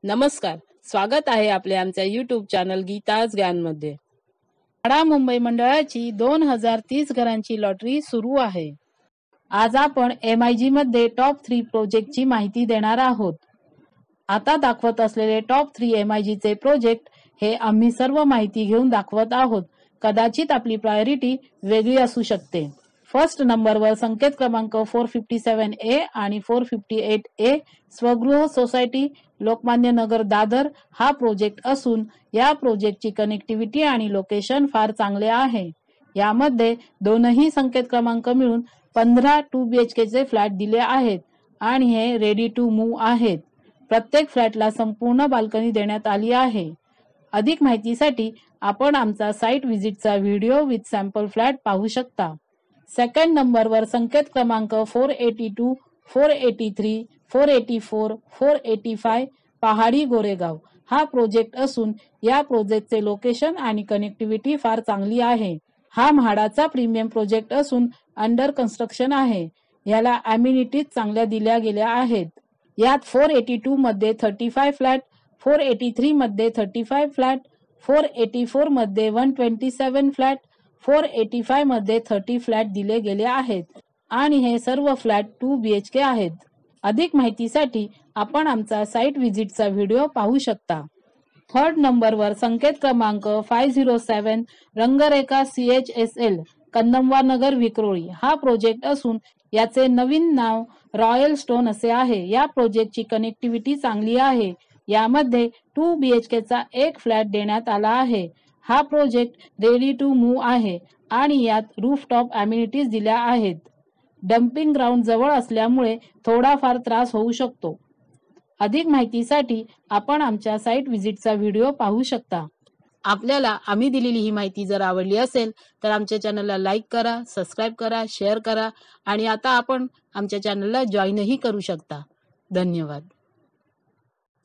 नमस्कार, स्वागत आहे आपल्या आमच्या YouTube चॅनल गीताज ज्ञानमध्ये। म्हाडा मुंबई मंडळाची 2030 घरांची लॉटरी सुरू आहे। आज आपण MIG मध्ये टॉप 3 प्रोजेक्टची माहिती देणार आहोत। आता दाखवत असलेले टॉप 3 MIG चे प्रोजेक्ट हे आम्ही सर्व माहिती घेऊन दाखवत आहोत। कदाचित आपली प्रायोरिटी वेगळी असू शकते। फर्स्ट नंबरवर संकेत क्रमांक 457A आणि 458A स्वगृह सोसायटी लोकमान्य नगर दादर हा प्रोजेक्ट असून या प्रोजेक्टची कनेक्टिव्हिटी आणि लोकेशन फार चांगले आहे। यामध्ये दोनही संकेत क्रमांक मिळून 15 2 BHK चे फ्लॅट दिले आहेत आणि हे रेडी टू मूव्ह आहेत। प्रत्येक फ्लॅटला संपूर्ण बाल्कनी देण्यात आली आहे। अधिक माहितीसाठी आपण आमचा साइट व्हिजिटचा व्हिडिओ विथ सॅम्पल फ्लॅट पाहू शकता। सेकंड नंबरवर संकेत क्रमांक 482, 483, 484, 485 पहाडी गोरेगाव हा प्रोजेक्ट असून या प्रोजेक्टचे लोकेशन आणि कनेक्टिव्हिटी फार चांगली आहे। हा म्हाडाचा प्रीमियम प्रोजेक्ट असून अंडर कन्स्ट्रक्शन आहे। याला अम्युनिटीज चांगल्या दिल्या गेल्या आहेत। यात 482 मध्ये 35 फ्लॅट, 483 मध्ये 35 फ्लॅट, 484 मध्ये 127 फ्लॅट, 485 मध्ये 30 फ्लॅट दिले गेले आहेत आणि हे सर्व फ्लॅट 2 BHK आहेत। अधिक माहितीसाठी आपण आमचा साइट व्हिजिटचा व्हिडिओ पाहू शकता। थर्ड नंबरवर संकेत क्रमांक 507 रंगरेखा CHSL कंदमवा नगर विक्रोळी हा प्रोजेक्ट असून याचे नवीन नाव रॉयल स्टोन असे आहे। या प्रोजेक्टची कनेक्टिव्हिटी चांगली आहे। यामध्ये 2 BHK चा एक फ्लॅट देण्यात आला आहे। हा प्रोजेक्ट रेडी टू मूव्ह आहे आणि यात रूफटॉप अम्युनिटीज दिल्या आहेत। डम्पिंग ग्राउंड जवळ असल्यामुळे थोडाफार त्रास होऊ शकतो। अधिक माहितीसाठी आपण आमच्या साइट व्हिजिटचा व्हिडिओ पाहू शकता। आपल्याला आम्ही दिलेली ही माहिती जर आवडली असेल तर आमच्या चॅनलला लाईक करा, सबस्क्राइब करा, शेअर करा आणि आता आपण आमच्या चॅनलला जॉईनही करू शकता। धन्यवाद।